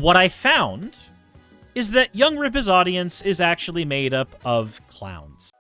what I found is that YoungRippa's audience is actually made up of clowns.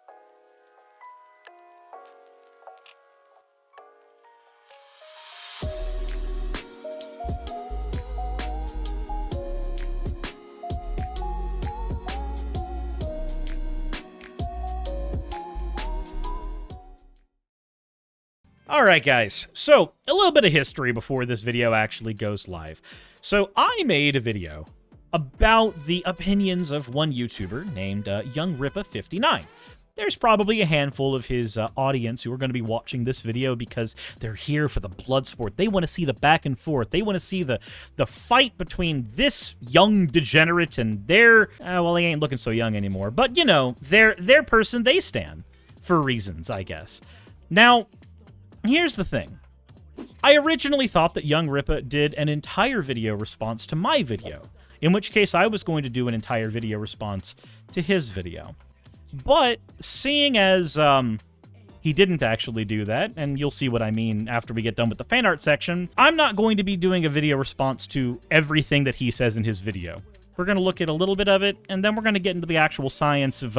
Alright guys, so a little bit of history before this video actually goes live. So I made a video about the opinions of one YouTuber named YoungRippa59. There's probably a handful of his audience who are going to be watching this video because they're here for the blood sport. They want to see the back and forth. They want to see the fight between this young degenerate and their... well, they ain't looking so young anymore. But, you know, their person they stan. For reasons, I guess. Now... here's the thing. I originally thought that YoungRippa did an entire video response to my video, in which case I was going to do an entire video response to his video. But, seeing as he didn't actually do that, and you'll see what I mean after we get done with the fan art section, I'm not going to be doing a video response to everything that he says in his video. We're going to look at a little bit of it, and then we're going to get into the actual science of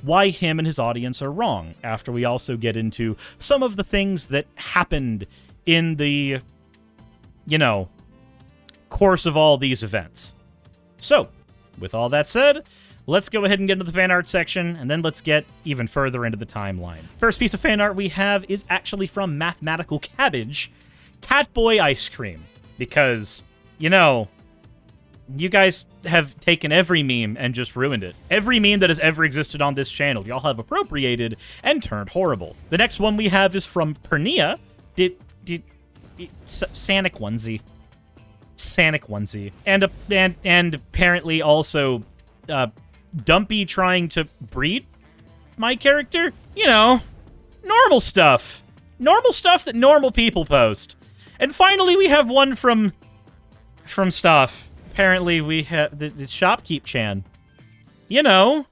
why him and his audience are wrong, after we also get into some of the things that happened in the, you know, course of all these events. So, with all that said, let's go ahead and get into the fan art section, and then let's get even further into the timeline. First piece of fan art we have is actually from Mathematical Cabbage, Catboy Ice Cream, because, you know... you guys have taken every meme and just ruined it. Every meme that has ever existed on this channel, y'all have appropriated and turned horrible. The next one we have is from Pernia. Sanic onesie. Sanic onesie. And apparently also Dumpy trying to breed my character. You know, normal stuff. Normal stuff that normal people post. And finally we have one from Stuff. Apparently, we have the Shopkeep-chan. You know,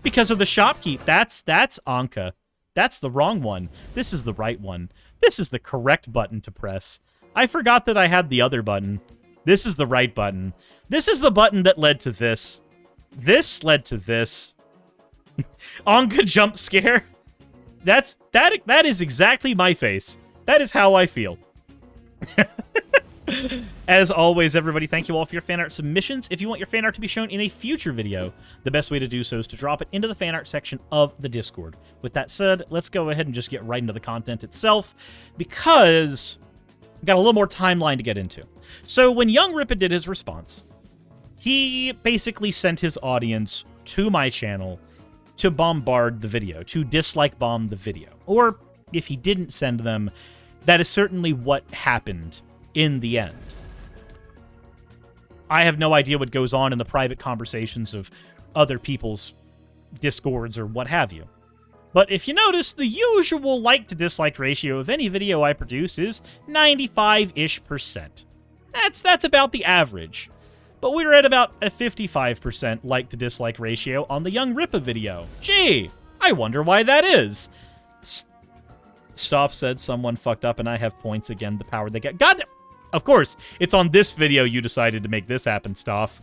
because of the Shopkeep. That's Anka. That's the wrong one. This is the right one. This is the correct button to press. I forgot that I had the other button. This is the right button. This is the button that led to this. This led to this. Anka jump scare. That is exactly my face. That is how I feel. As always, everybody, thank you all for your fan art submissions. If you want your fan art to be shown in a future video, the best way to do so is to drop it into the fan art section of the Discord. With that said, let's go ahead and just get right into the content itself, because we got a little more timeline to get into. So when YoungRippa did his response, he basically sent his audience to my channel to bombard the video, to dislike bomb the video. Or if he didn't send them, that is certainly what happened in the end. I have no idea what goes on in the private conversations of other people's Discords or what have you. But if you notice, the usual like to dislike ratio of any video I produce is 95-ish%. That's about the average. But we were at about a 55% like to dislike ratio on the YoungRippa video. Gee, I wonder why that is. Stop said someone fucked up and I have points again, the power they get. God damn. Of course, it's on this video you decided to make this happen, Stoff.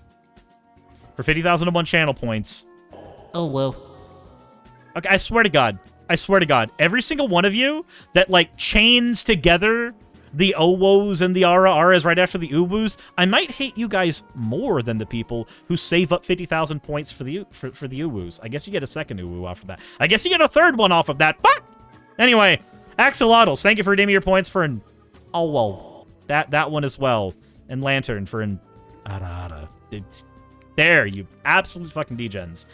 For 50,001 channel points. Oh, well. Okay, I swear to God, every single one of you that, like, chains together the Owos and the Aras right after the Uwus, I might hate you guys more than the people who save up 50,000 points for the Uwus. I guess you get a second Uwu off of that. I guess you get a third one off of that. Fuck! Anyway, Axolotls, thank you for redeeming your points for an Owo. That one as well. And Lantern for an Ara. There, you absolute fucking degens.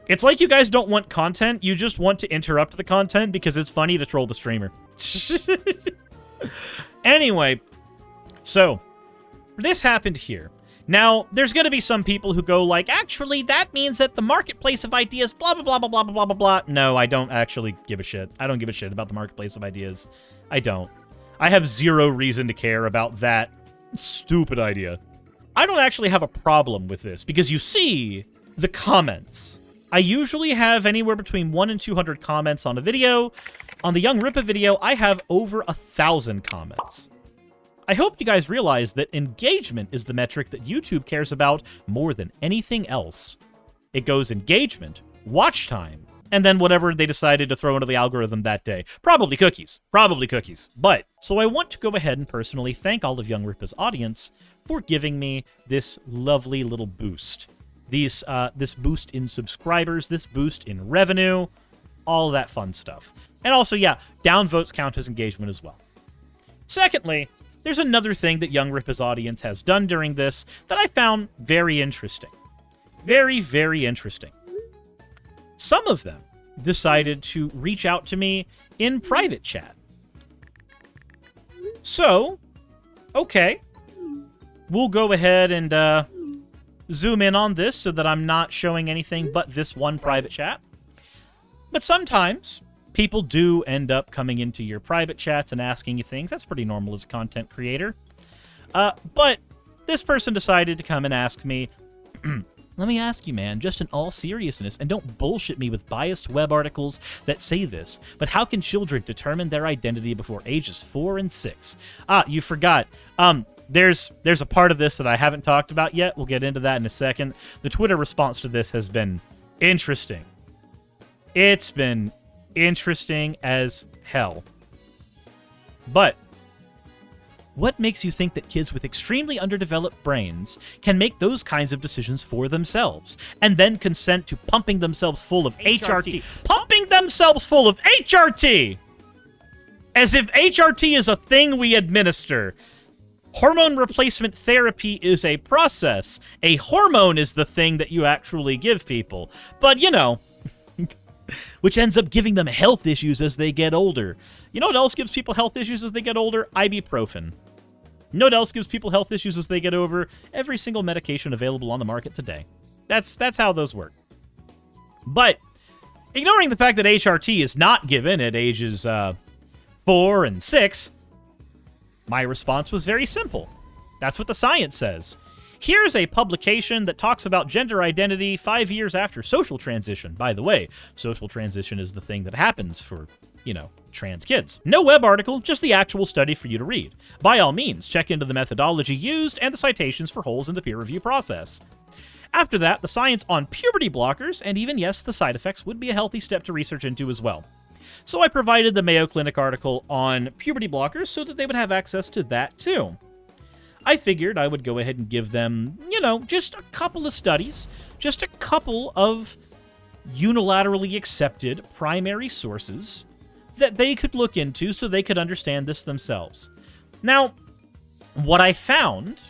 It's like you guys don't want content, you just want to interrupt the content because it's funny to troll the streamer. Anyway, so, this happened here. Now, there's gonna be some people who go like, actually, that means that the marketplace of ideas, blah, blah, blah, blah, blah, blah, blah, blah. No, I don't actually give a shit. I don't give a shit about the marketplace of ideas. I don't. I have zero reason to care about that stupid idea. I don't actually have a problem with this, because you see the comments. I usually have anywhere between 100 and 200 comments on a video. On the YoungRippa video, I have over 1,000 comments. I hope you guys realize that engagement is the metric that YouTube cares about more than anything else. It goes engagement, watch time, and then whatever they decided to throw into the algorithm that day. Probably cookies. Probably cookies. But, so I want to go ahead and personally thank all of YoungRippa's audience for giving me this lovely little boost. This boost in subscribers, this boost in revenue, all that fun stuff. And also, yeah, downvotes count as engagement as well. Secondly, there's another thing that YoungRippa's audience has done during this that I found very interesting. Very, very interesting. Some of them decided to reach out to me in private chat. So, okay, we'll go ahead and zoom in on this so that I'm not showing anything but this one private chat. But sometimes people do end up coming into your private chats and asking you things. That's pretty normal as a content creator. But this person decided to come and ask me, let me ask you, man, just in all seriousness, and don't bullshit me with biased web articles that say this, but how can children determine their identity before ages 4 and 6? Ah, you forgot. There's a part of this that I haven't talked about yet. We'll get into that in a second. The Twitter response to this has been interesting. It's been interesting as hell. But what makes you think that kids with extremely underdeveloped brains can make those kinds of decisions for themselves and then consent to pumping themselves full of HRT? Pumping themselves full of HRT! As if HRT is a thing we administer. Hormone replacement therapy is a process. A hormone is the thing that you actually give people. But, you know, which ends up giving them health issues as they get older. You know what else gives people health issues as they get older? Ibuprofen. You know what else gives people health issues as they get over? Every single medication available on the market today. That's how those work. But, ignoring the fact that HRT is not given at ages 4 and 6, my response was very simple. That's what the science says. Here's a publication that talks about gender identity 5 years after social transition. By the way, social transition is the thing that happens for, you know, trans kids. No web article, just the actual study for you to read. By all means, check into the methodology used and the citations for holes in the peer review process. After that, the science on puberty blockers, and even, yes, the side effects would be a healthy step to research into as well. So I provided the Mayo Clinic article on puberty blockers so that they would have access to that too. I figured I would go ahead and give them, you know, just a couple of studies, just a couple of unilaterally accepted primary sources that they could look into so they could understand this themselves. Now, what I found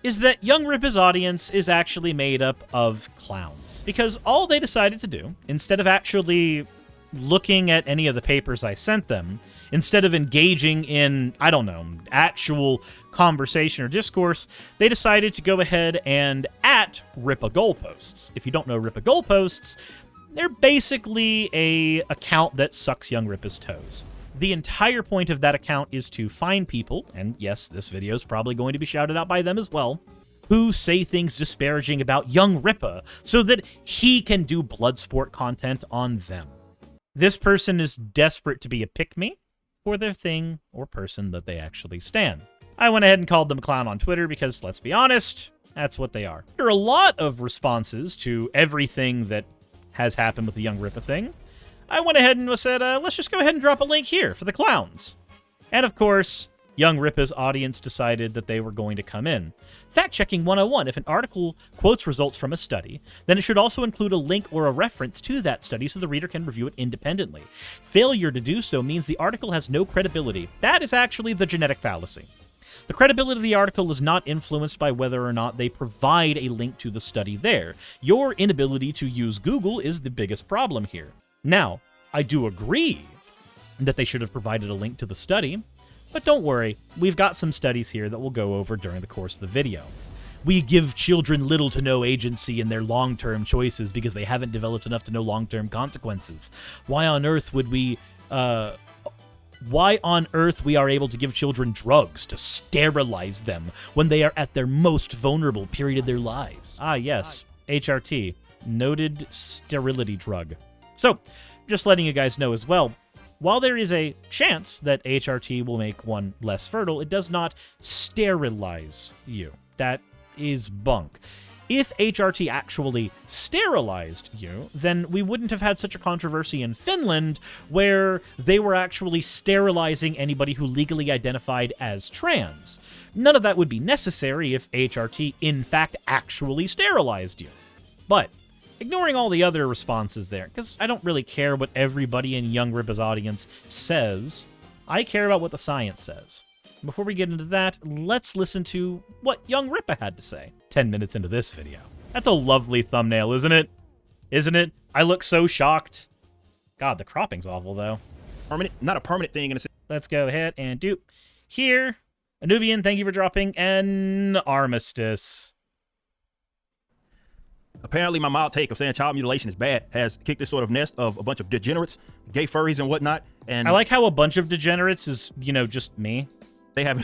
is that YoungRippa's audience is actually made up of clowns. Because all they decided to do, instead of actually looking at any of the papers I sent them, instead of engaging in, I don't know, actual conversation or discourse, they decided to go ahead and @Rippa Goalposts. If you don't know Rippa Goalposts, they're basically a account that sucks YoungRippa's toes. The entire point of that account is to find people, and yes, this video is probably going to be shouted out by them as well, who say things disparaging about YoungRippa so that he can do Bloodsport content on them. This person is desperate to be a pick-me for their thing or person that they actually stan. I went ahead and called them a clown on Twitter because, let's be honest, that's what they are. There are a lot of responses to everything that has happened with the YoungRippa thing. I went ahead and said, let's just go ahead and drop a link here for the clowns. And of course, YoungRippa's audience decided that they were going to come in. Fact-checking 101. If an article quotes results from a study, then it should also include a link or a reference to that study so the reader can review it independently. Failure to do so means the article has no credibility. That is actually the genetic fallacy. The credibility of the article is not influenced by whether or not they provide a link to the study there. Your inability to use Google is the biggest problem here. Now, I do agree that they should have provided a link to the study, but don't worry, we've got some studies here that we'll go over during the course of the video. We give children little to no agency in their long-term choices because they haven't developed enough to know long-term consequences. Why on earth we are able to give children drugs to sterilize them when they are at their most vulnerable period of their lives? Ah, yes, HRT, noted sterility drug. So, just letting you guys know as well, while there is a chance that HRT will make one less fertile, it does not sterilize you. That is bunk. If HRT actually sterilized you, then we wouldn't have had such a controversy in Finland where they were actually sterilizing anybody who legally identified as trans. None of that would be necessary if HRT, in fact, actually sterilized you. But, ignoring all the other responses there, because I don't really care what everybody in YoungRippa's audience says, I care about what the science says. Before we get into that, let's listen to what YoungRippa had to say 10 minutes into this video. That's a lovely thumbnail, isn't it? Isn't it? I look so shocked. God, the cropping's awful, though. Not a permanent thing in a sense. Let's go ahead and do here. Anubian, thank you for dropping an armistice. Apparently, my mild take of saying child mutilation is bad has kicked this sort of nest of a bunch of degenerates, gay furries and whatnot. And I like how a bunch of degenerates is, you know, just me. They have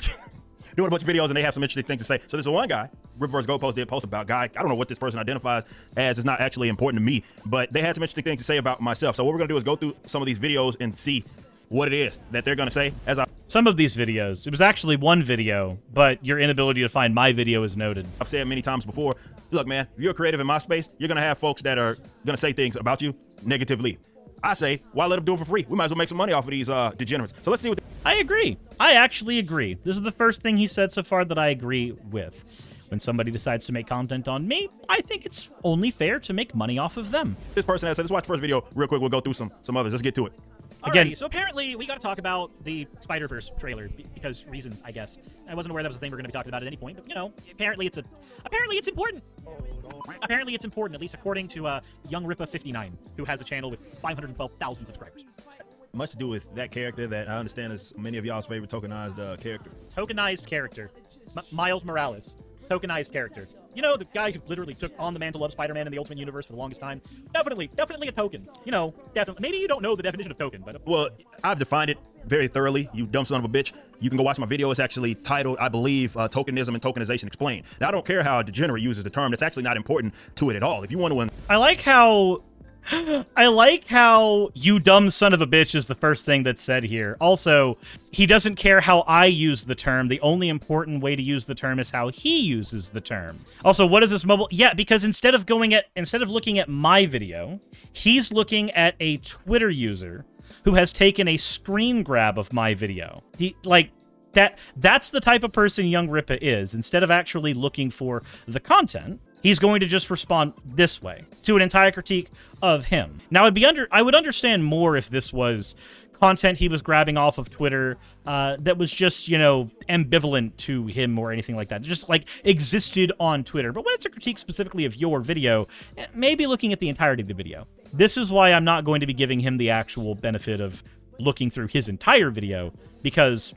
doing a bunch of videos and they have some interesting things to say. So there's one guy, Rip vs. Goalpost did post about a guy. I don't know what this person identifies as. It's not actually important to me, but they had some interesting things to say about myself. So what we're gonna do is go through some of these videos and see what it is that they're gonna say. Some of these videos, it was actually one video, but your inability to find my video is noted. I've said many times before, look, man, if you're creative in my space, you're gonna have folks that are gonna say things about you negatively. I say, why let them do it for free? We might as well make some money off of these degenerates. So let's see what. I agree. I actually agree. This is the first thing he said so far that I agree with. When somebody decides to make content on me, I think it's only fair to make money off of them. This person has said, let's watch the first video real quick. We'll go through some others. Let's get to it. Again, so apparently we got to talk about the Spider-Verse trailer because reasons, I guess. I wasn't aware that was a thing we were going to be talking about at any point, but you know, apparently it's important. Apparently it's important, at least according to YoungRippa 59, who has a channel with 512,000 subscribers. Much to do with that character that I understand is many of y'all's favorite tokenized character. Tokenized character. Miles Morales. Tokenized character. You know, the guy who literally took on the mantle of Spider-Man in the Ultimate Universe for the longest time. Definitely a token. You know, definitely. Maybe you don't know the definition of token, but... Well, I've defined it very thoroughly, you dumb son of a bitch. You can go watch my video. It's actually titled, I believe, Tokenism and Tokenization Explained. Now, I don't care how a degenerate uses the term. It's actually not important to it at all. If you want to... I like how you dumb son of a bitch is the first thing that's said here. Also, he doesn't care how I use the term. The only important way to use the term is how he uses the term. Also, what is this mobile? Yeah, because instead of looking at my video, he's looking at a Twitter user who has taken a screen grab of my video. That's the type of person YoungRippa is. Instead of actually looking for the content, he's going to just respond this way to an entire critique of him. Now, I would understand more if this was content he was grabbing off of Twitter that was just, you know, ambivalent to him or anything like that. Just, like, existed on Twitter. But when it's a critique specifically of your video, maybe looking at the entirety of the video. This is why I'm not going to be giving him the actual benefit of looking through his entire video, because,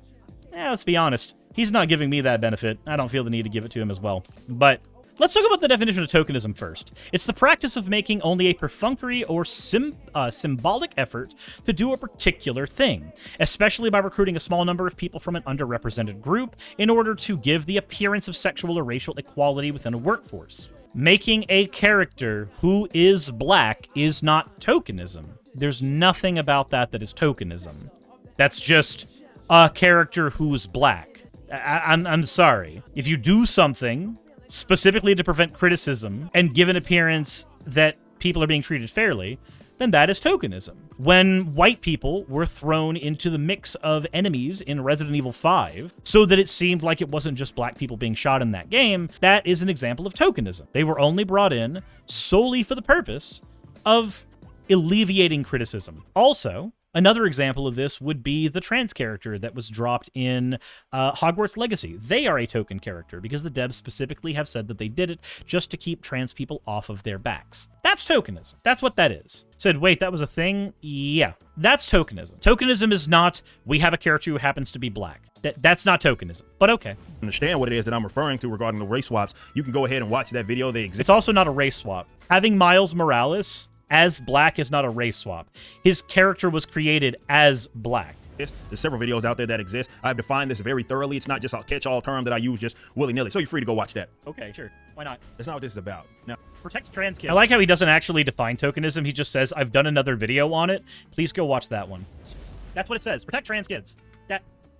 let's be honest, he's not giving me that benefit. I don't feel the need to give it to him as well. But let's talk about the definition of tokenism first. It's the practice of making only a perfunctory or symbolic effort to do a particular thing, especially by recruiting a small number of people from an underrepresented group in order to give the appearance of sexual or racial equality within a workforce. Making a character who is black is not tokenism. There's nothing about that is tokenism. That's just a character who's black. I'm sorry. If you do something specifically to prevent criticism and give an appearance that people are being treated fairly, then that is tokenism. When white people were thrown into the mix of enemies in Resident Evil 5 so that it seemed like it wasn't just black people being shot in that game, that is an example of tokenism. They were only brought in solely for the purpose of alleviating criticism. Also, another example of this would be the trans character that was dropped in Hogwarts Legacy. They are a token character because the devs specifically have said that they did it just to keep trans people off of their backs. That's tokenism. That's what that is. Said, wait, that was a thing? Yeah, that's tokenism. Tokenism is not, we have a character who happens to be black. That's not tokenism, but okay. Understand what it is that I'm referring to regarding the race swaps. You can go ahead and watch that video. They exist. It's also not a race swap. Having Miles Morales as black is not a race swap. His character was created as black. There's several videos out there that exist. I've defined this very thoroughly. It's not just a catch-all term that I use just willy-nilly. So you're free to go watch that. Okay, sure. Why not? That's not what this is about. Now, protect trans kids. I like how he doesn't actually define tokenism. He just says, I've done another video on it. Please go watch that one. That's what it says. Protect trans kids.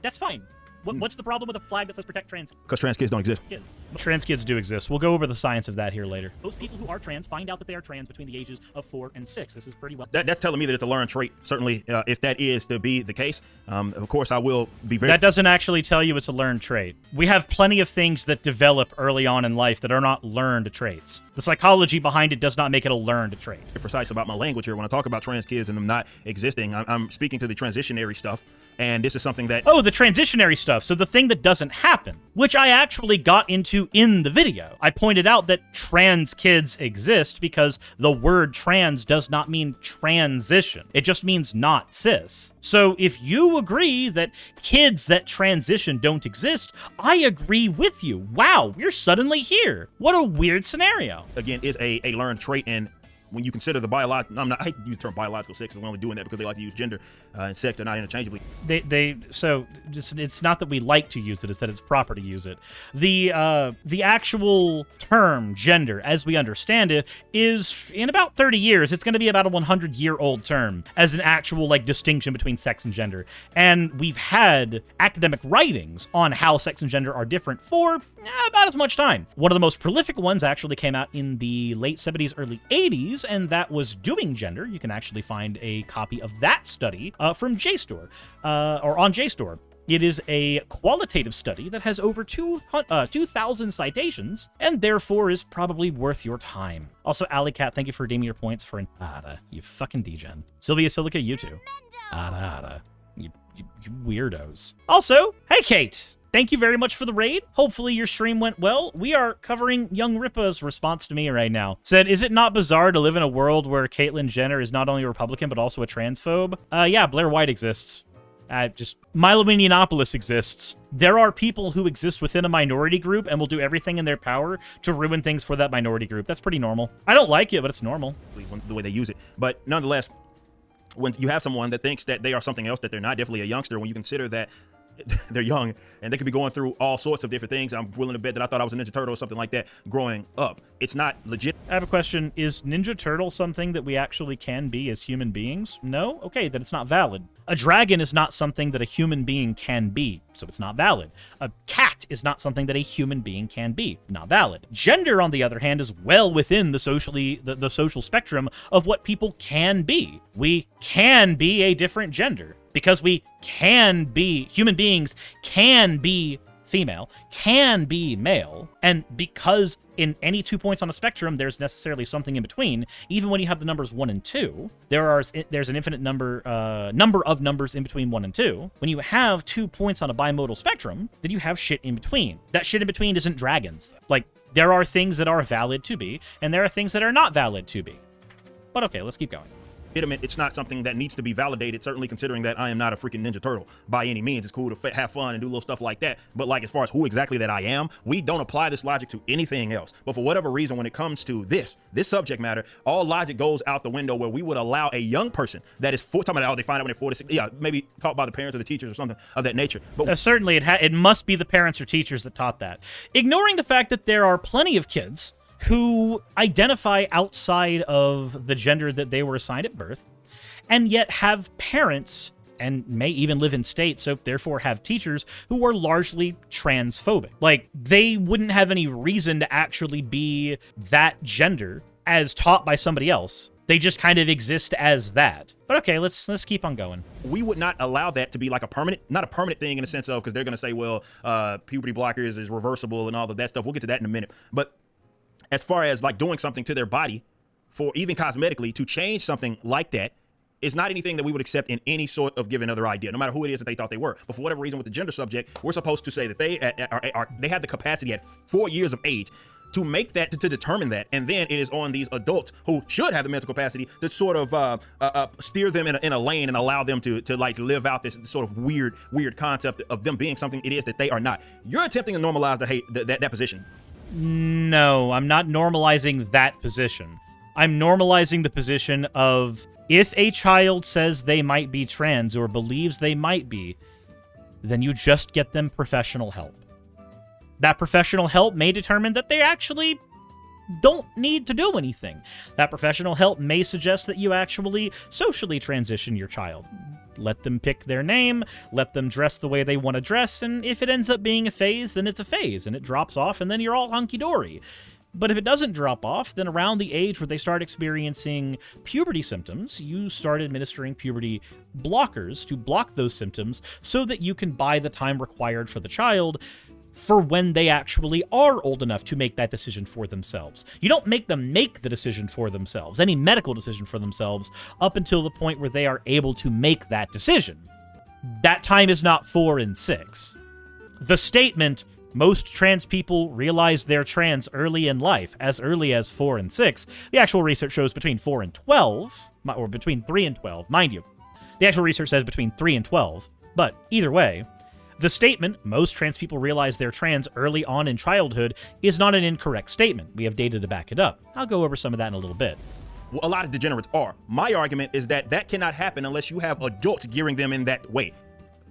That's fine. What's the problem with a flag that says protect trans Because trans kids don't exist. kids? Trans kids do exist. We'll go over the science of that here later. Most people who are trans find out that they are trans between the ages of 4 and 6. This is pretty well. That's telling me that it's a learned trait. Certainly, if that is to be the case, of course, I will be very... That doesn't actually tell you it's a learned trait. We have plenty of things that develop early on in life that are not learned traits. The psychology behind it does not make it a learned trait. Precise about my language here. When I talk about trans kids and them not existing, I'm speaking to the transitionary stuff. And this is something that... Oh, the transitionary stuff. So the thing that doesn't happen, which I actually got into in the video. I pointed out that trans kids exist because the word trans does not mean transition. It just means not cis. So if you agree that kids that transition don't exist, I agree with you. Wow, we're suddenly here. What a weird scenario. Again, is a learned trait. And when you consider the biological, I hate to use the term biological sex, we're only doing that because they like to use gender and sex, they're not interchangeably. So it's not that we like to use it, it's that it's proper to use it. The actual term gender, as we understand it, is in about 30 years, it's going to be about a 100-year-old term as an actual distinction between sex and gender. And we've had academic writings on how sex and gender are different for about as much time. One of the most prolific ones actually came out in the late 70s, early 80s, and that was Doing Gender. You can actually find a copy of that study from JSTOR, or on JSTOR. It is a qualitative study that has over 2,000 citations, and therefore is probably worth your time. Also, Alley Cat, thank you for redeeming your points for an you fucking degen. Sylvia Silica, you too. You weirdos. Also, hey Kate! Thank you very much for the raid. Hopefully your stream went well. We are covering YoungRippa's response to me right now. Said, is it not bizarre to live in a world where Caitlyn Jenner is not only a Republican, but also a transphobe? Yeah, Blair White exists. Milo Yiannopoulos exists. There are people who exist within a minority group and will do everything in their power to ruin things for that minority group. That's pretty normal. I don't like it, but it's normal. The way they use it. But nonetheless, when you have someone that thinks that they are something else, that they're not, definitely a youngster, when you consider that they're young and they could be going through all sorts of different things. I'm willing to bet that I thought I was a Ninja Turtle or something like that growing up. It's not legit. I have a question. Is Ninja Turtle something that we actually can be as human beings? No? Okay, then it's not valid. A dragon is not something that a human being can be, so it's not valid. A cat is not something that a human being can be, not valid. Gender, on the other hand, is well within the social spectrum of what people can be. We can be a different gender. Because we can be, human beings can be female, can be male, and because in any 2 points on a spectrum, there's necessarily something in between, even when you have the numbers 1 and 2, there's an infinite number of numbers in between 1 and 2. When you have 2 points on a bimodal spectrum, then you have shit in between. That shit in between isn't dragons. Like, there are things that are valid to be, and there are things that are not valid to be. But okay, let's keep going. It's not something that needs to be validated, certainly considering that I am not a freaking Ninja Turtle by any means. It's cool to have fun and do little stuff like that. But like, as far as who exactly that I am, we don't apply this logic to anything else. But for whatever reason, when it comes to this subject matter, all logic goes out the window where we would allow a young person that is talking about, they find out when they're 46, maybe taught by the parents or the teachers or something of that nature. But certainly it must be the parents or teachers that taught that. Ignoring the fact that there are plenty of kids who identify outside of the gender that they were assigned at birth, and yet have parents, and may even live in states, so therefore have teachers, who are largely transphobic. Like, they wouldn't have any reason to actually be that gender as taught by somebody else. They just kind of exist as that. But okay, let's keep on going. We would not allow that to be like not a permanent thing in the sense of, because they're going to say, well, puberty blockers is reversible and all of that stuff. We'll get to that in a minute. But as far as like doing something to their body, for even cosmetically, to change something like that, is not anything that we would accept in any sort of given other idea, no matter who it is that they thought they were. But for whatever reason, with the gender subject, we're supposed to say that they have the capacity at 4 years of age to make that, to determine that, and then it is on these adults who should have the mental capacity to sort of steer them in a lane and allow them to like live out this sort of weird concept of them being something it is that they are not. You're attempting to normalize the hate that position. No, I'm not normalizing that position. I'm normalizing the position of, if a child says they might be trans or believes they might be, then you just get them professional help. That professional help may determine that they actually don't need to do anything. That professional help may suggest that you actually socially transition your child. Let them pick their name, let them dress the way they want to dress, and if it ends up being a phase, then it's a phase, and it drops off, and then you're all hunky-dory. But if it doesn't drop off, then around the age where they start experiencing puberty symptoms, you start administering puberty blockers to block those symptoms so that you can buy the time required for the child for when they actually are old enough to make that decision for themselves. You don't make them make the decision for themselves, any medical decision for themselves, up until the point where they are able to make that decision. That time is not 4 and 6. The statement, most trans people realize they're trans early in life, as early as 4 and 6. The actual research shows between 4 and 12, or between 3 and 12, mind you. The actual research says between 3 and 12, but either way, the statement, most trans people realize they're trans early on in childhood, is not an incorrect statement. We have data to back it up. I'll go over some of that in a little bit. Well, a lot of degenerates are. My argument is that that cannot happen unless you have adults gearing them in that way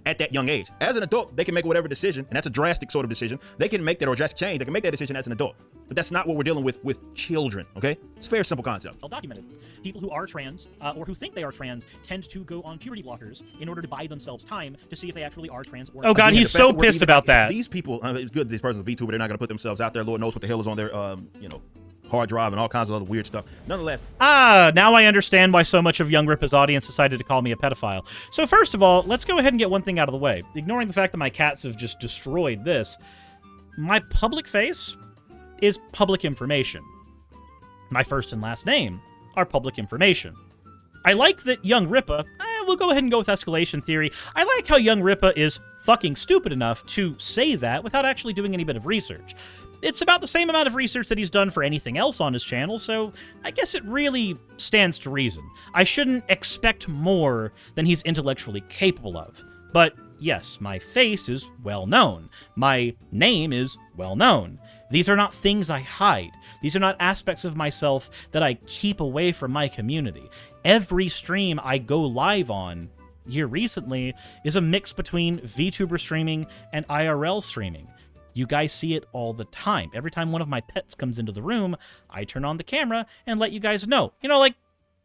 at that young age. As an adult, they can make whatever decision, and that's a drastic sort of decision. They can make that, or drastic change. They can make that decision as an adult. But that's not what we're dealing with children, okay? It's a very simple concept. Well documented. People who are trans, or who think they are trans, tend to go on puberty blockers in order to buy themselves time to see if they actually are trans or not. Oh god, he's so pissed about that. These people, it's good this person's a VTuber, they're not going to put themselves out there. Lord knows what the hell is on their, hard drive and all kinds of other weird stuff. Nonetheless. Now I understand why so much of YoungRippa's audience decided to call me a pedophile. So first of all, let's go ahead and get one thing out of the way. Ignoring the fact that my cats have just destroyed this, my public face is public information. My first and last name are public information. I like that YoungRippa, we'll go ahead and go with escalation theory. I like how YoungRippa is fucking stupid enough to say that without actually doing any bit of research. It's about the same amount of research that he's done for anything else on his channel, so I guess it really stands to reason. I shouldn't expect more than he's intellectually capable of. But yes, my face is well known. My name is well known. These are not things I hide. These are not aspects of myself that I keep away from my community. Every stream I go live on here recently is a mix between VTuber streaming and IRL streaming. You guys see it all the time. Every time one of my pets comes into the room, I turn on the camera and let you guys know. You know, like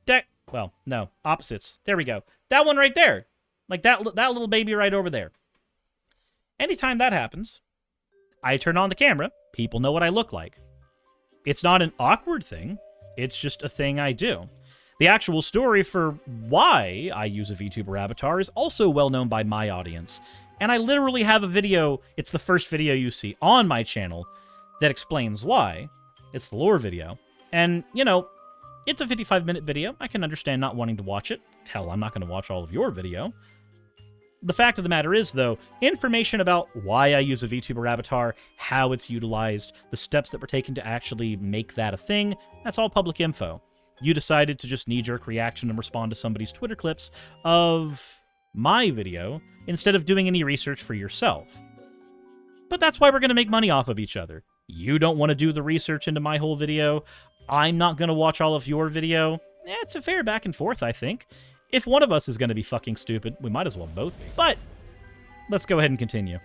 that. Well, no, opposites. There we go. That one right there. Like that little baby right over there. Anytime that happens, I turn on the camera. People know what I look like. It's not an awkward thing. It's just a thing I do. The actual story for why I use a VTuber avatar is also well known by my audience. And I literally have a video, it's the first video you see on my channel, that explains why. It's the lore video. And, you know, it's a 55-minute video. I can understand not wanting to watch it. Hell, I'm not going to watch all of your video. The fact of the matter is, though, information about why I use a VTuber avatar, how it's utilized, the steps that were taken to actually make that a thing, that's all public info. You decided to just knee-jerk reaction and respond to somebody's Twitter clips of my video instead of doing any research for yourself. But that's why we're going to make money off of each other. You don't want to do the research into my whole video. I'm not going to watch all of your video. It's a fair back and forth, I think. If one of us is going to be fucking stupid, we might as well both be. But let's go ahead and continue.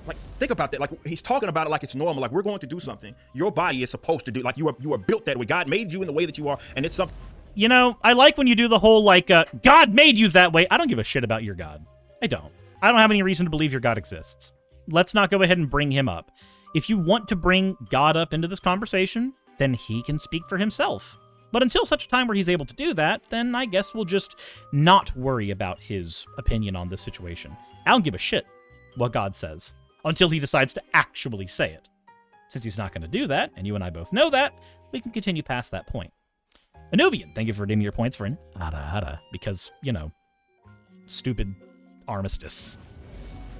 Like, think about that. Like, he's talking about it like it's normal. Like, we're going to do something. Your body is supposed to do. Like, you are built that way. God made you in the way that you are, and it's something. You know, I like when you do the whole, like, God made you that way. I don't give a shit about your God. I don't. I don't have any reason to believe your God exists. Let's not go ahead and bring him up. If you want to bring God up into this conversation, then he can speak for himself. But until such a time where he's able to do that, then I guess we'll just not worry about his opinion on this situation. I don't give a shit what God says until he decides to actually say it. Since he's not going to do that, and you and I both know that, we can continue past that point. Anubian, thank you for redeeming your points for an hada, because, you know, stupid armistice.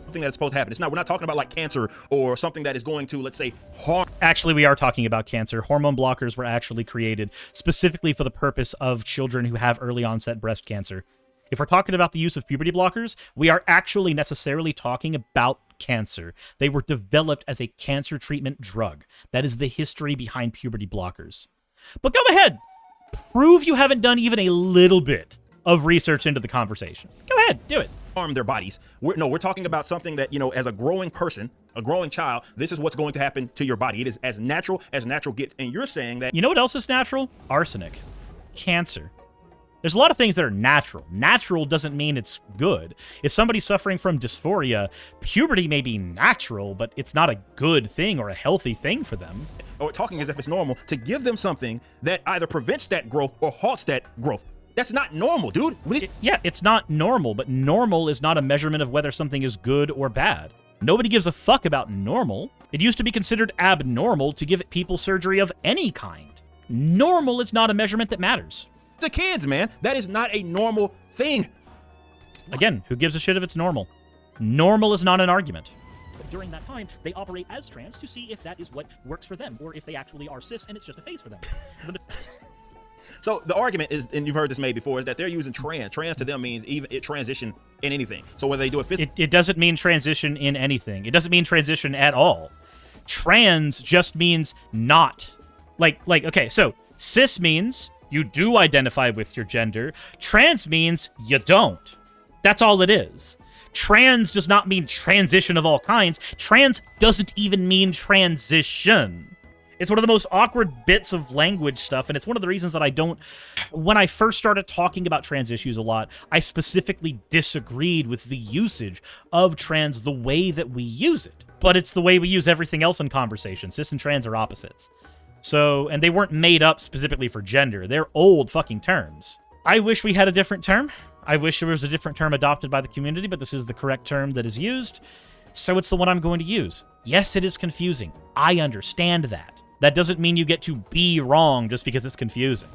Something that's supposed to happen. We're not talking about like cancer or something that is going to, let's say, harm. Actually, we are talking about cancer. Hormone blockers were actually created specifically for the purpose of children who have early onset breast cancer. If we're talking about the use of puberty blockers, we are actually necessarily talking about cancer. They were developed as a cancer treatment drug. That is the history behind puberty blockers. But go ahead. Prove you haven't done even a little bit of research into the conversation. Go ahead, do it. harm their bodies. We're talking about something that, you know, as a growing person, a growing child, this is what's going to happen to your body. It is as natural gets. And you're saying that... You know what else is natural? Arsenic. Cancer. There's a lot of things that are natural. Natural doesn't mean it's good. If somebody's suffering from dysphoria, puberty may be natural, but it's not a good thing or a healthy thing for them. Or talking as if it's normal to give them something that either prevents that growth or halts that growth. That's not normal, dude. Yeah, it's not normal, but normal is not a measurement of whether something is good or bad. Nobody gives a fuck about normal. It used to be considered abnormal to give people surgery of any kind. Normal is not a measurement that matters. To kids, man, that is not a normal thing. Again, who gives a shit if it's normal? Normal is not an argument. But during that time, they operate as trans to see if that is what works for them, or if they actually are cis and it's just a phase for them. So the argument is, and you've heard this made before, is that they're using trans. Trans to them means even it transition in anything. So whether they do it doesn't mean transition in anything. It doesn't mean transition at all. Trans just means not. Like okay, so cis means you do identify with your gender. Trans means you don't. That's all it is. Trans does not mean transition of all kinds. Trans doesn't even mean transition. It's one of the most awkward bits of language stuff, and it's one of the reasons that I don't... When I first started talking about trans issues a lot, I specifically disagreed with the usage of trans the way that we use it. But it's the way we use everything else in conversation. Cis and trans are opposites. So, and they weren't made up specifically for gender. They're old fucking terms. I wish we had a different term. I wish there was a different term adopted by the community, but this is the correct term that is used. So it's the one I'm going to use. Yes, it is confusing. I understand that. That doesn't mean you get to be wrong just because it's confusing.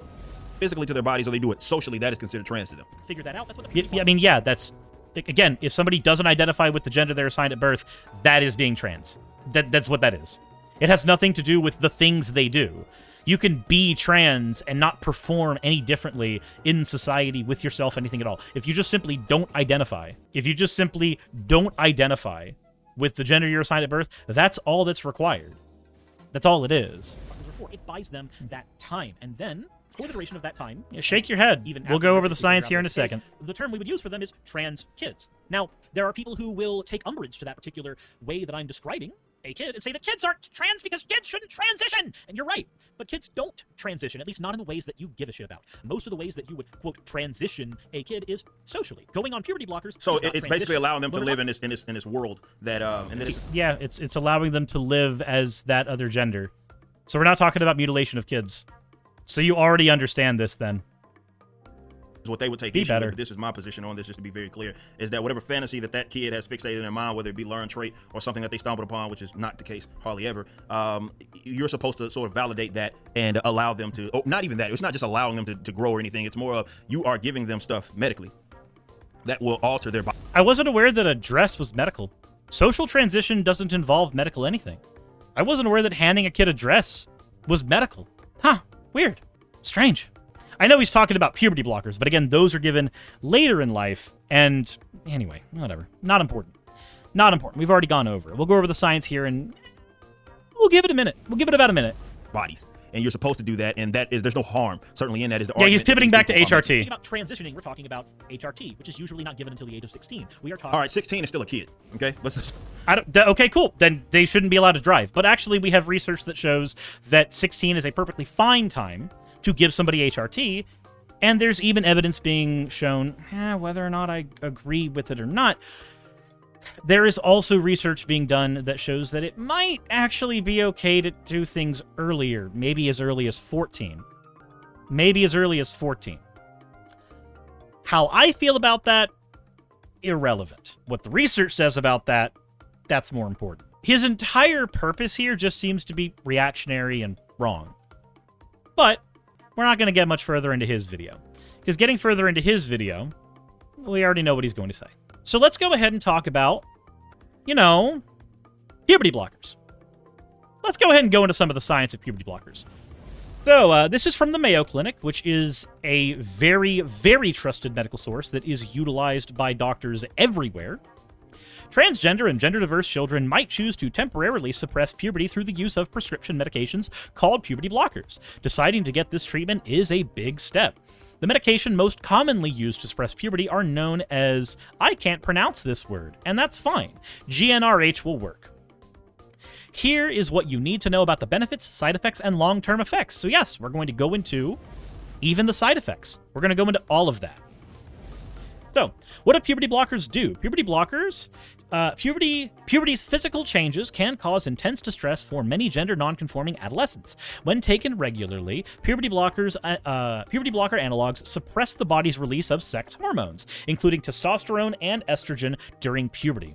Physically to their bodies, or they do it socially, that is considered trans to them. Figure that out. That's what I mean, yeah, that's... Again, if somebody doesn't identify with the gender they're assigned at birth, that is being trans. That's what that is. It has nothing to do with the things they do. You can be trans and not perform any differently in society with yourself, anything at all. If you just simply don't identify, with the gender you're assigned at birth, that's all that's required. That's all it is. It buys them that time, and then, for the duration of that time... Yeah, shake your head. We'll go over the science here in a second. The term we would use for them is trans kids. Now, there are people who will take umbrage to that particular way that I'm describing a kid and say that kids aren't trans because kids shouldn't transition. And you're right. But kids don't transition, at least not in the ways that you give a shit about. Most of the ways that you would, quote, transition a kid is socially. Going on puberty blockers. So it's basically allowing them to live in this world that yeah, it's allowing them to live as that other gender. So we're not talking about mutilation of kids. So you already understand this then. What they would take issue with, but this is my position on this, just to be very clear, is that whatever fantasy that kid has fixated in their mind, whether it be learned trait or something that they stumbled upon, which is not the case hardly ever, you're supposed to sort of validate that and allow them to, not even that, it's not just allowing them to grow or anything, it's more of you are giving them stuff medically that will alter their body. I wasn't aware that a dress was medical. Social transition doesn't involve medical anything. I wasn't aware that handing a kid a dress was medical. Huh, weird. Strange. I know he's talking about puberty blockers, but again, those are given later in life, and anyway, whatever. Not important. Not important. We've already gone over it. We'll go over the science here, and we'll give it a minute. We'll give it about a minute. Bodies. And you're supposed to do that, and that is, there's no harm, certainly in that is the argument. Yeah, he's pivoting back to HRT. About transitioning, we're talking about HRT, which is usually not given until the age of 16. We are talking... All right, 16 is still a kid, okay? Let's just... Okay, cool. Then they shouldn't be allowed to drive. But actually, we have research that shows that 16 is a perfectly fine time to give somebody HRT, and there's even evidence being shown, whether or not I agree with it or not, there is also research being done that shows that it might actually be okay to do things earlier, maybe as early as 14. Maybe as early as 14. How I feel about that, irrelevant. What the research says about that, that's more important. His entire purpose here just seems to be reactionary and wrong. But we're not going to get much further into his video. Because getting further into his video, we already know what he's going to say. So let's go ahead and talk about, puberty blockers. Let's go ahead and go into some of the science of puberty blockers. So this is from the Mayo Clinic, which is a very, very trusted medical source that is utilized by doctors everywhere. Transgender and gender-diverse children might choose to temporarily suppress puberty through the use of prescription medications called puberty blockers. Deciding to get this treatment is a big step. The medication most commonly used to suppress puberty are known as, I can't pronounce this word, and that's fine. GnRH will work. Here is what you need to know about the benefits, side effects, and long-term effects. So yes, we're going to go into even the side effects. We're going to go into all of that. So, what do puberty blockers do? Puberty blockers, puberty's physical changes can cause intense distress for many gender non-conforming adolescents. When taken regularly, puberty blocker analogs suppress the body's release of sex hormones, including testosterone and estrogen during puberty.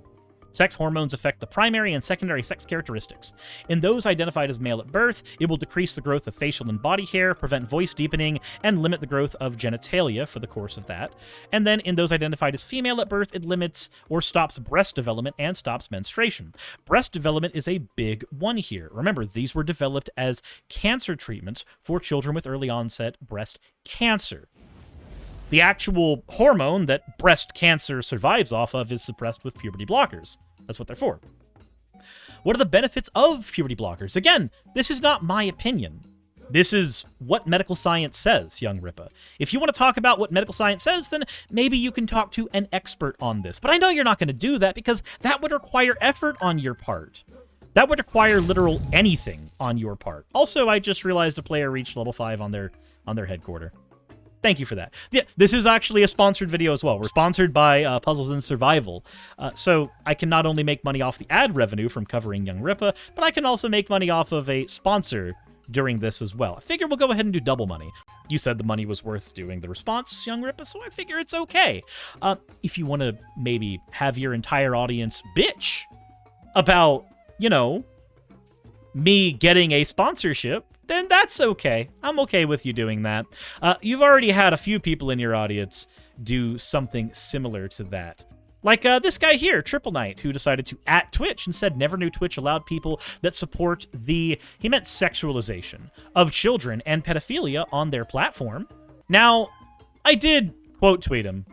Sex hormones affect the primary and secondary sex characteristics. In those identified as male at birth, it will decrease the growth of facial and body hair, prevent voice deepening, and limit the growth of genitalia for the course of that. And then in those identified as female at birth, it limits or stops breast development and stops menstruation. Breast development is a big one here. Remember, these were developed as cancer treatments for children with early onset breast cancer. The actual hormone that breast cancer survives off of is suppressed with puberty blockers. That's what they're for. What are the benefits of puberty blockers? Again, this is not my opinion. This is what medical science says, YoungRippa. If you want to talk about what medical science says, then maybe you can talk to an expert on this. But I know you're not going to do that because that would require effort on your part. That would require literal anything on your part. Also, I just realized a player reached level 5 on their headquarter. Thank you for that. Yeah, this is actually a sponsored video as well. We're sponsored by Puzzles and Survival. So I can not only make money off the ad revenue from covering YoungRippa, but I can also make money off of a sponsor during this as well. I figure we'll go ahead and do double money. You said the money was worth doing the response, YoungRippa, so I figure it's okay. If you want to maybe have your entire audience bitch about, you know, me getting a sponsorship, then that's okay. I'm okay with you doing that. You've already had a few people in your audience do something similar to that. Like this guy here, Triple Knight, who decided to @ Twitch and said never knew Twitch allowed people that support he meant sexualization of children and pedophilia on their platform. Now, I did quote tweet him.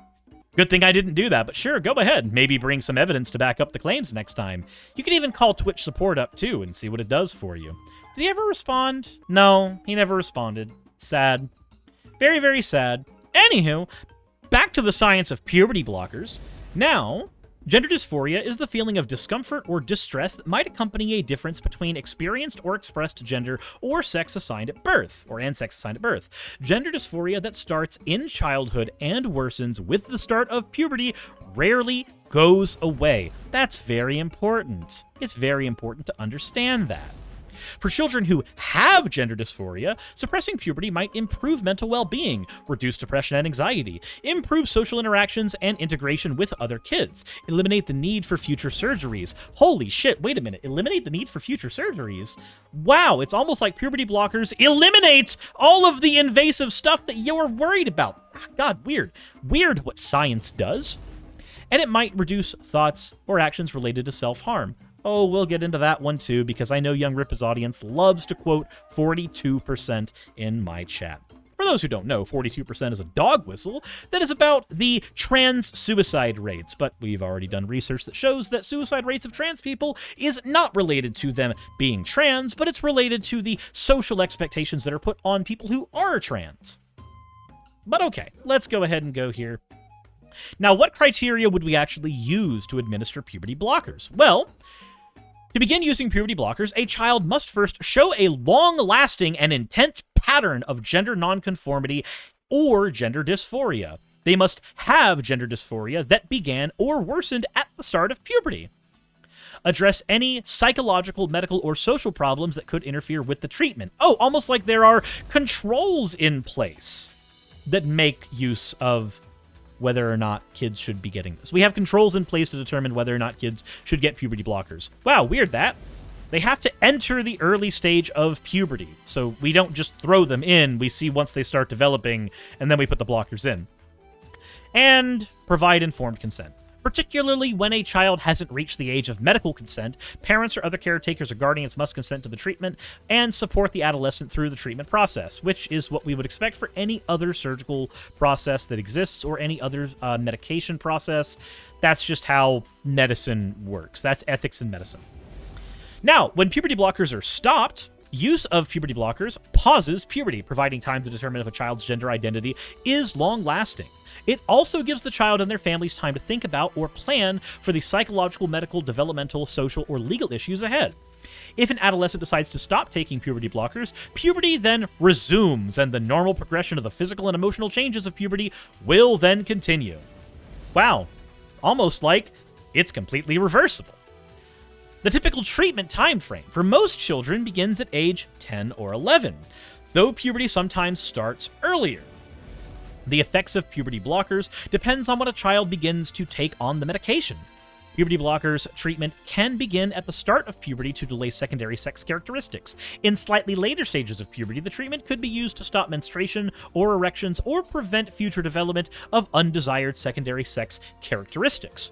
Good thing I didn't do that, but sure, go ahead. Maybe bring some evidence to back up the claims next time. You can even call Twitch support up too and see what it does for you. Did he ever respond? No, he never responded. Sad. Very, very sad. Anywho, back to the science of puberty blockers. Now, gender dysphoria is the feeling of discomfort or distress that might accompany a difference between experienced or expressed gender or sex assigned at birth, and sex assigned at birth. Gender dysphoria that starts in childhood and worsens with the start of puberty rarely goes away. That's very important. It's very important to understand that. For children who have gender dysphoria, suppressing puberty might improve mental well-being, reduce depression and anxiety, improve social interactions and integration with other kids, eliminate the need for future surgeries. Holy shit, wait a minute, eliminate the need for future surgeries? Wow, it's almost like puberty blockers eliminate all of the invasive stuff that you're worried about. God, weird. Weird what science does. And it might reduce thoughts or actions related to self-harm. Oh, we'll get into that one too, because I know YoungRippa's audience loves to quote 42% in my chat. For those who don't know, 42% is a dog whistle that is about the trans suicide rates, but we've already done research that shows that suicide rates of trans people is not related to them being trans, but it's related to the social expectations that are put on people who are trans. But okay, let's go ahead and go here. Now, what criteria would we actually use to administer puberty blockers? Well, to begin using puberty blockers, a child must first show a long-lasting and intense pattern of gender nonconformity or gender dysphoria. They must have gender dysphoria that began or worsened at the start of puberty. Address any psychological, medical, or social problems that could interfere with the treatment. Oh, almost like there are controls in place that make use of whether or not kids should be getting this. We have controls in place to determine whether or not kids should get puberty blockers. Wow, weird that. They have to enter the early stage of puberty, so we don't just throw them in. We see once they start developing, and then we put the blockers in. And provide informed consent. Particularly when a child hasn't reached the age of medical consent, parents or other caretakers or guardians must consent to the treatment and support the adolescent through the treatment process, which is what we would expect for any other surgical process that exists or any other medication process. That's just how medicine works. That's ethics in medicine. Now, when puberty blockers are stopped, Use of puberty blockers pauses puberty, providing time to determine if a child's gender identity is long-lasting. It also gives the child and their families time to think about or plan for the psychological, medical, developmental, social, or legal issues ahead. If an adolescent decides to stop taking puberty blockers, puberty then resumes, and the normal progression of the physical and emotional changes of puberty will then continue. Wow, almost like it's completely reversible. The typical treatment time frame for most children begins at age 10 or 11, though puberty sometimes starts earlier. The effects of puberty blockers depends on when a child begins to take on the medication. Puberty blockers treatment can begin at the start of puberty to delay secondary sex characteristics. In slightly later stages of puberty, the treatment could be used to stop menstruation or erections or prevent future development of undesired secondary sex characteristics.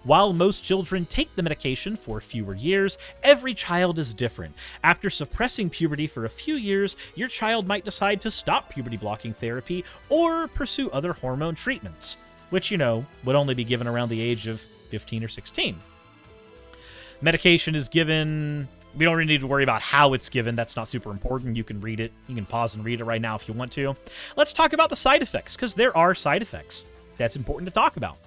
While most children take the medication for fewer years, every child is different. After suppressing puberty for a few years, your child might decide to stop puberty blocking therapy or pursue other hormone treatments, which, would only be given around the age of 15 or 16. Medication is given. We don't really need to worry about how it's given. That's not super important. You can read it. You can pause and read it right now if you want to. Let's talk about the side effects, because there are side effects. That's important to talk about.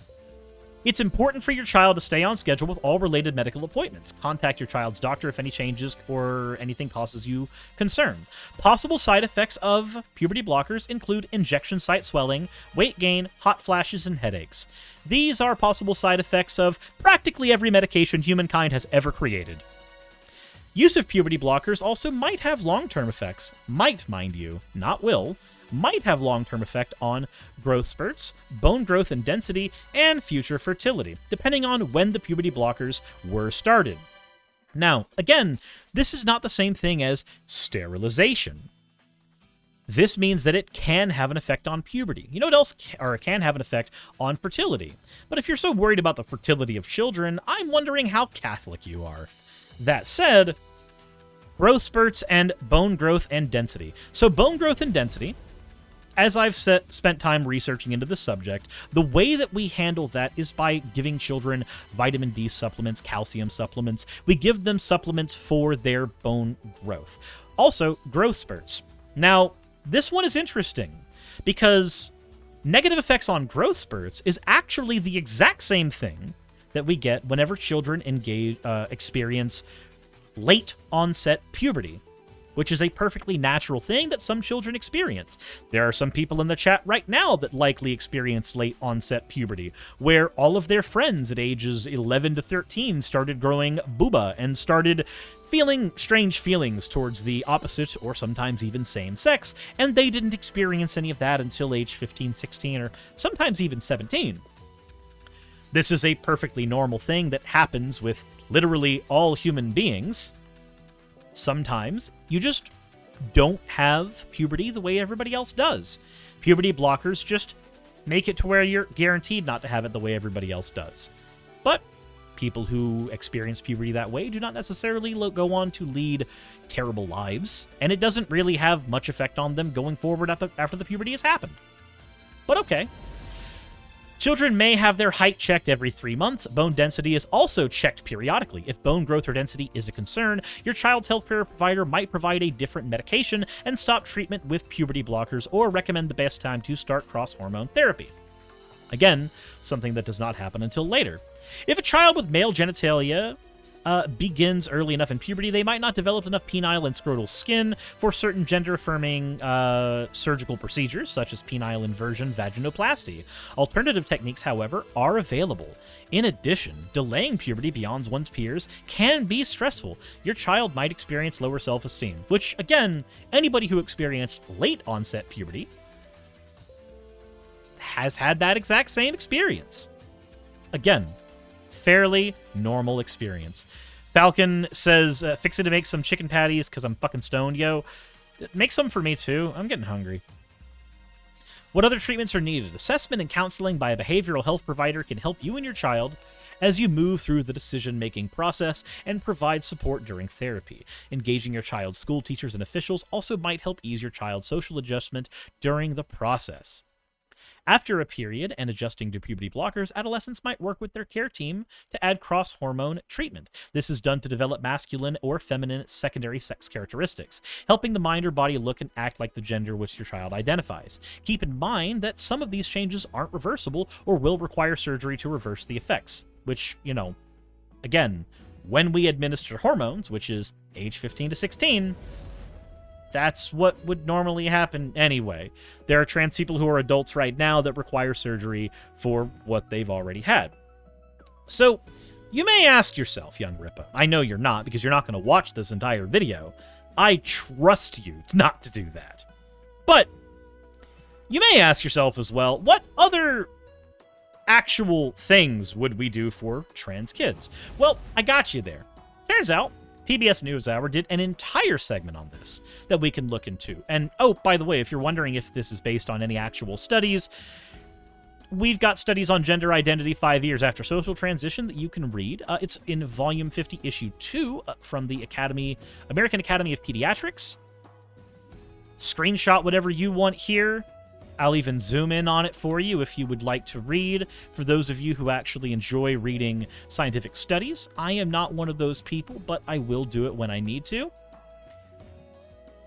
It's important for your child to stay on schedule with all related medical appointments. Contact your child's doctor if any changes or anything causes you concern. Possible side effects of puberty blockers include injection site swelling, weight gain, hot flashes, and headaches. These are possible side effects of practically every medication humankind has ever created. Use of puberty blockers also might have long-term effects. Might, mind you, not will. Might have long-term effect on growth spurts, bone growth and density, and future fertility, depending on when the puberty blockers were started. Now, again, this is not the same thing as sterilization. This means that it can have an effect on puberty. You know what else can have an effect on fertility? But if you're so worried about the fertility of children, I'm wondering how Catholic you are. That said, growth spurts and bone growth and density. So bone growth and density, as I've spent time researching into this subject, the way that we handle that is by giving children vitamin D supplements, calcium supplements. We give them supplements for their bone growth. Also, growth spurts. Now, this one is interesting because negative effects on growth spurts is actually the exact same thing that we get whenever children experience late onset puberty, which is a perfectly natural thing that some children experience. There are some people in the chat right now that likely experienced late onset puberty, where all of their friends at ages 11 to 13 started growing booba and started feeling strange feelings towards the opposite or sometimes even same sex, and they didn't experience any of that until age 15, 16, or sometimes even 17. This is a perfectly normal thing that happens with literally all human beings. Sometimes you just don't have puberty the way everybody else does. Puberty blockers just make it to where you're guaranteed not to have it the way everybody else does. But people who experience puberty that way do not necessarily go on to lead terrible lives, and it doesn't really have much effect on them going forward after the puberty has happened. But okay. Children may have their height checked every 3 months. Bone density is also checked periodically. If bone growth or density is a concern, your child's healthcare provider might provide a different medication and stop treatment with puberty blockers or recommend the best time to start cross-hormone therapy. Again, something that does not happen until later. If a child with male genitalia begins early enough in puberty, they might not develop enough penile and scrotal skin for certain gender-affirming surgical procedures, such as penile inversion vaginoplasty. Alternative techniques, however, are available. In addition, delaying puberty beyond one's peers can be stressful. Your child might experience lower self-esteem, which, again, anybody who experienced late-onset puberty has had that exact same experience. Again, fairly normal experience. Falcon says, fix it to make some chicken patties because I'm fucking stoned, yo. Make some for me too. I'm getting hungry. What other treatments are needed? Assessment and counseling by a behavioral health provider can help you and your child as you move through the decision-making process and provide support during therapy. Engaging your child's school teachers and officials also might help ease your child's social adjustment during the process. After a period and adjusting to puberty blockers, adolescents might work with their care team to add cross-hormone treatment. This is done to develop masculine or feminine secondary sex characteristics, helping the mind or body look and act like the gender which your child identifies. Keep in mind that some of these changes aren't reversible or will require surgery to reverse the effects, which, you know, again, when we administer hormones, which is age 15 to 16, that's what would normally happen anyway. There are trans people who are adults right now that require surgery for what they've already had. So, you may ask yourself, YoungRippa, I know you're not because you're not going to watch this entire video. I trust you not to do that. But, you may ask yourself as well, what other actual things would we do for trans kids? Well, I got you there. Turns out, PBS NewsHour did an entire segment on this that we can look into. And, oh, by the way, if you're wondering if this is based on any actual studies, we've got studies on gender identity 5 years after social transition that you can read. It's in Volume 50, Issue 2 from the American Academy of Pediatrics. Screenshot whatever you want here. I'll even zoom in on it for you if you would like to read. For those of you who actually enjoy reading scientific studies, I am not one of those people, but I will do it when I need to.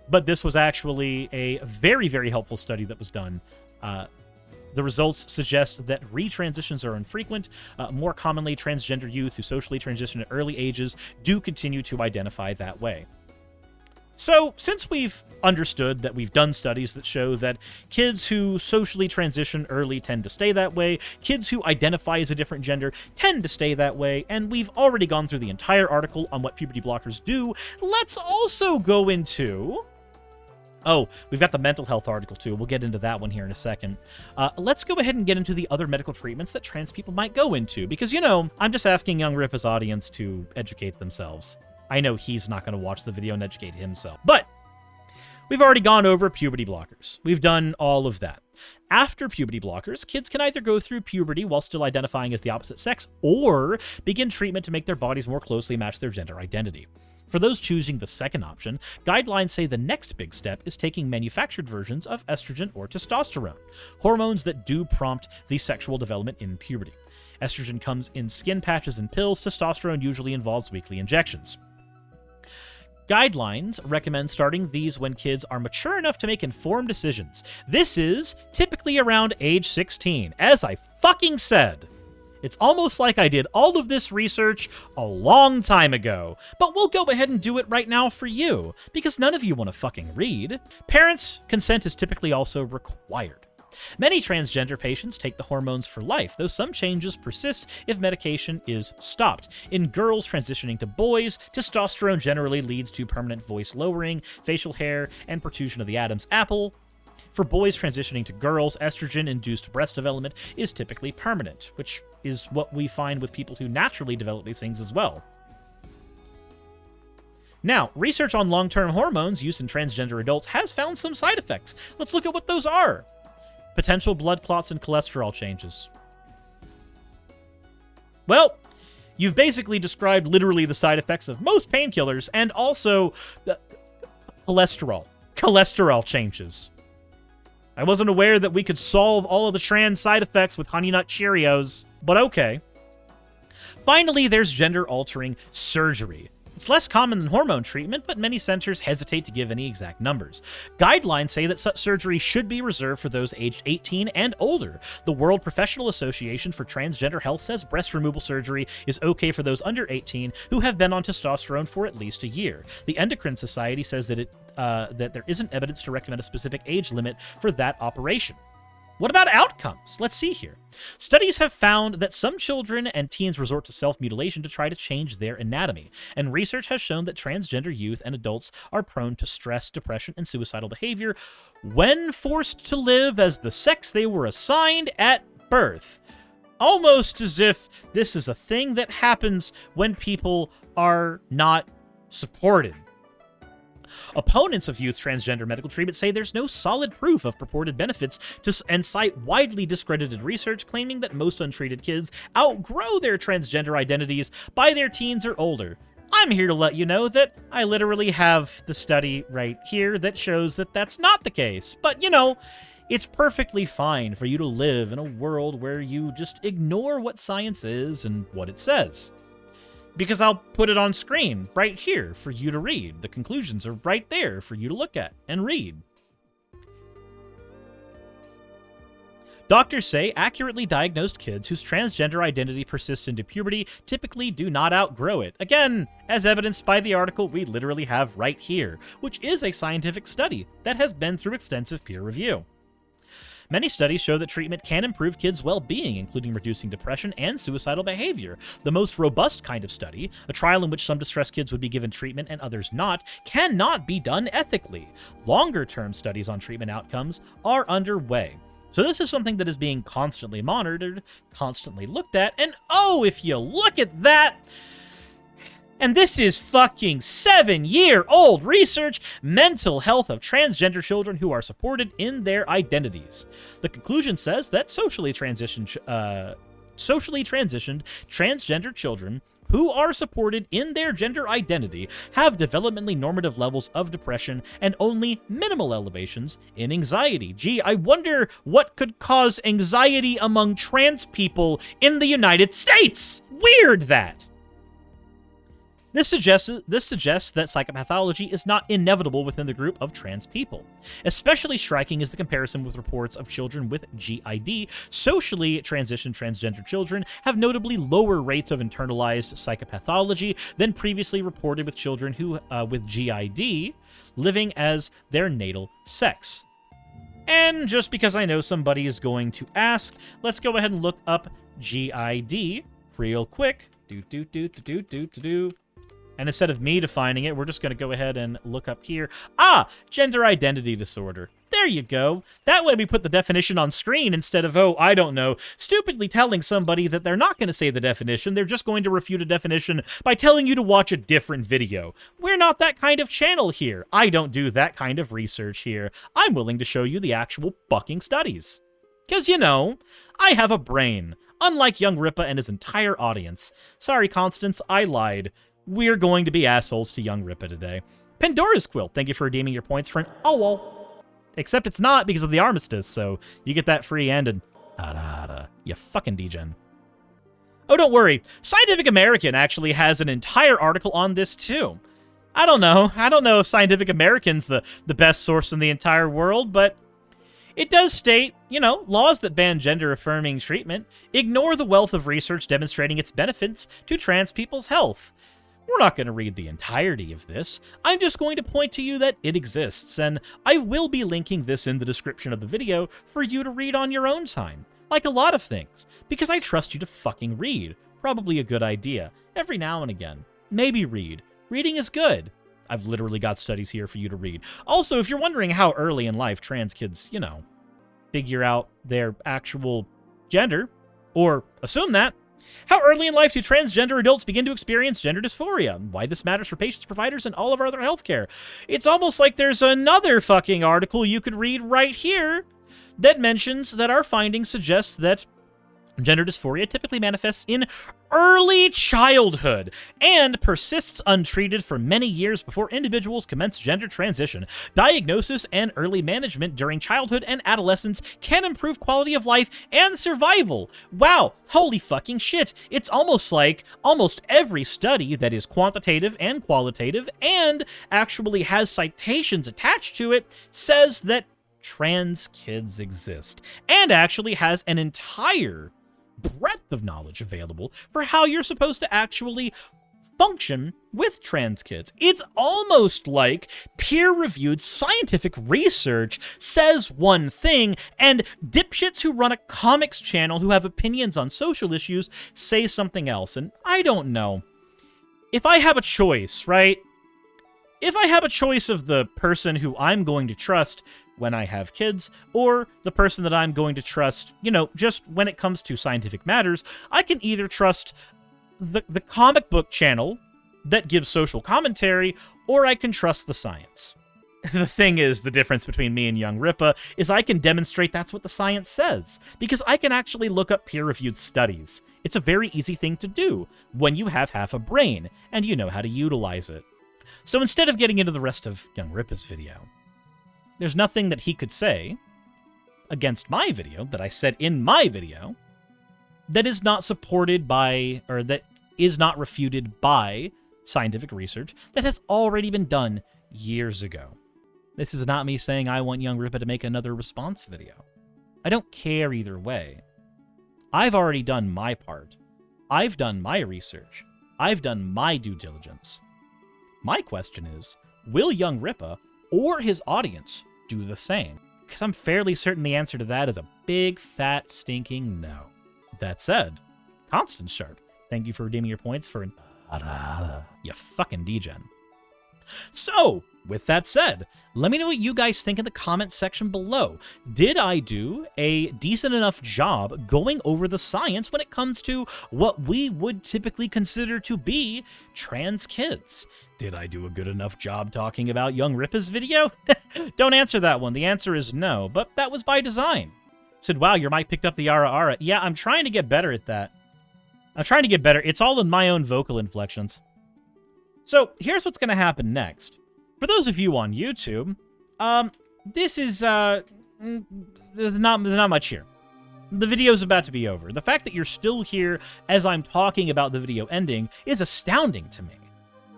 But this was actually a very, very helpful study that was done. The results suggest that retransitions are infrequent. More commonly, transgender youth who socially transition at early ages do continue to identify that way. So, since we've understood that we've done studies that show that kids who socially transition early tend to stay that way, kids who identify as a different gender tend to stay that way, and we've already gone through the entire article on what puberty blockers do, let's also go into... Oh, we've got the mental health article, too. We'll get into that one here in a second. Let's go ahead and get into the other medical treatments that trans people might go into, because, you know, I'm just asking YoungRippa's audience to educate themselves. I know he's not going to watch the video and educate himself. But we've already gone over puberty blockers. We've done all of that. After puberty blockers, kids can either go through puberty while still identifying as the opposite sex, or begin treatment to make their bodies more closely match their gender identity. For those choosing the second option, guidelines say the next big step is taking manufactured versions of estrogen or testosterone, hormones that do prompt the sexual development in puberty. Estrogen comes in skin patches and pills. Testosterone usually involves weekly injections. Guidelines recommend starting these when kids are mature enough to make informed decisions. This is typically around age 16, as I fucking said. It's almost like I did all of this research a long time ago, but we'll go ahead and do it right now for you, because none of you want to fucking read. Parents' consent is typically also required. Many transgender patients take the hormones for life, though some changes persist if medication is stopped. In girls transitioning to boys, testosterone generally leads to permanent voice lowering, facial hair, and protrusion of the Adam's apple. For boys transitioning to girls, estrogen-induced breast development is typically permanent, which is what we find with people who naturally develop these things as well. Now, research on long-term hormones used in transgender adults has found some side effects. Let's look at what those are. Potential blood clots and cholesterol changes. Well, you've basically described literally the side effects of most painkillers, and also cholesterol changes. I wasn't aware that we could solve all of the trans side effects with Honey Nut Cheerios, but okay. Finally, there's gender-altering surgery. It's less common than hormone treatment, but many centers hesitate to give any exact numbers. Guidelines say that such surgery should be reserved for those aged 18 and older. The World Professional Association for Transgender Health says breast removal surgery is okay for those under 18 who have been on testosterone for at least a year. The Endocrine Society says that that there isn't evidence to recommend a specific age limit for that operation. What about outcomes? Let's see here. Studies have found that some children and teens resort to self-mutilation to try to change their anatomy, and research has shown that transgender youth and adults are prone to stress, depression, and suicidal behavior when forced to live as the sex they were assigned at birth. Almost as if this is a thing that happens when people are not supported. Opponents of youth transgender medical treatment say there's no solid proof of purported benefits and cite widely discredited research claiming that most untreated kids outgrow their transgender identities by their teens or older. I'm here to let you know that I literally have the study right here that shows that that's not the case. But, you know, It's perfectly fine for you to live in a world where you just ignore what science is and what it says. Because I'll put it on screen right here for you to read. The conclusions are right there for you to look at and read. Doctors say accurately diagnosed kids whose transgender identity persists into puberty typically do not outgrow it. Again, as evidenced by the article we literally have right here, which is a scientific study that has been through extensive peer review. Many studies show that treatment can improve kids' well-being, including reducing depression and suicidal behavior. The most robust kind of study, a trial in which some distressed kids would be given treatment and others not, cannot be done ethically. Longer-term studies on treatment outcomes are underway. So this is something that is being constantly monitored, constantly looked at, and oh, if you look at that... And this is fucking 7-year-old research, mental health of transgender children who are supported in their identities. The conclusion says that socially transitioned transgender children who are supported in their gender identity have developmentally normative levels of depression and only minimal elevations in anxiety. Gee, I wonder what could cause anxiety among trans people in the United States. Weird that. This suggests that psychopathology is not inevitable within the group of trans people. Especially striking is the comparison with reports of children with GID. Socially transitioned transgender children have notably lower rates of internalized psychopathology than previously reported with children who with GID living as their natal sex. And just because I know somebody is going to ask, let's go ahead and look up GID real quick. And instead of me defining it, we're just going to go ahead and look up here. Ah, gender identity disorder. There you go. That way we put the definition on screen instead of, oh, I don't know, stupidly telling somebody that they're not going to say the definition. They're just going to refute a definition by telling you to watch a different video. We're not that kind of channel here. I don't do that kind of research here. I'm willing to show you the actual fucking studies. Because, you know, I have a brain. Unlike YoungRippa and his entire audience. Sorry, Constance, I lied. We're going to be assholes to YoungRippa today. Pandora's Quilt, thank you for redeeming your points for an well. Except it's not because of the armistice, so you get that free-handed. You fucking degen. Oh, don't worry. Scientific American actually has an entire article on this, too. I don't know if Scientific American's the best source in the entire world, but it does state, you know, laws that ban gender-affirming treatment ignore the wealth of research demonstrating its benefits to trans people's health. We're not going to read the entirety of this. I'm just going to point to you that it exists, and I will be linking this in the description of the video for you to read on your own time. Like a lot of things, because I trust you to fucking read. Probably a good idea. Every now and again. Maybe read. Reading is good. I've literally got studies here for you to read. Also, if you're wondering how early in life trans kids, you know, figure out their actual gender, or assume that, how early in life do transgender adults begin to experience gender dysphoria? Why this matters for patients, providers, and all of our other healthcare. It's almost like there's another fucking article you could read right here that mentions that our findings suggest that gender dysphoria typically manifests in early childhood and persists untreated for many years before individuals commence gender transition. Diagnosis and early management during childhood and adolescence can improve quality of life and survival. Wow, holy fucking shit. It's almost like almost every study that is quantitative and qualitative and actually has citations attached to it says that trans kids exist and actually has an entire breadth of knowledge available for how you're supposed to actually function with trans kids. It's almost like peer-reviewed scientific research says one thing, and dipshits who run a comics channel who have opinions on social issues say something else. And I don't know. If I have a choice, right? If I have a choice of the person who I'm going to trust when I have kids, or the person that I'm going to trust, you know, just when it comes to scientific matters, I can either trust the comic book channel that gives social commentary, or I can trust the science. The thing is, the difference between me and YoungRippa is I can demonstrate that's what the science says, because I can actually look up peer-reviewed studies. It's a very easy thing to do when you have half a brain, and you know how to utilize it. So instead of getting into the rest of YoungRippa's video, there's nothing that he could say against my video, that I said in my video, that is not supported by, or that is not refuted by scientific research that has already been done years ago. This is not me saying I want YoungRippa to make another response video. I don't care either way. I've already done my part. I've done my research. I've done my due diligence. My question is, will YoungRippa or his audience do the same? Because I'm fairly certain the answer to that is a big, fat, stinking no. That said, Constant Shark, thank you for redeeming your points for an you fucking degen. So, with that said, let me know what you guys think in the comment section below. Did I do a decent enough job going over the science when it comes to what we would typically consider to be trans kids? Did I do a good enough job talking about YoungRippa's video? Don't answer that one. The answer is no, but that was by design. Said, wow, your mic picked up the ara ara. Yeah, I'm trying to get better at that. I'm trying to get better. It's all in my own vocal inflections. So, here's what's going to happen next. For those of you on YouTube, there's not much here. The video's about to be over. The fact that you're still here as I'm talking about the video ending is astounding to me.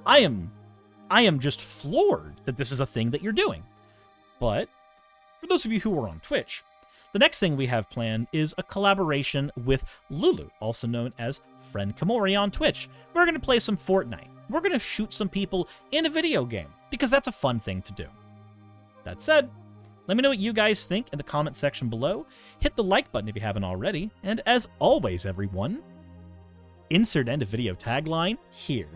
I am just floored that this is a thing that you're doing. But, for those of you who are on Twitch, the next thing we have planned is a collaboration with Lulu, also known as Friend Kamori on Twitch. We're going to play some Fortnite. We're going to shoot some people in a video game, because that's a fun thing to do. That said, let me know what you guys think in the comment section below. Hit the like button if you haven't already. And as always, everyone, insert end of video tagline here.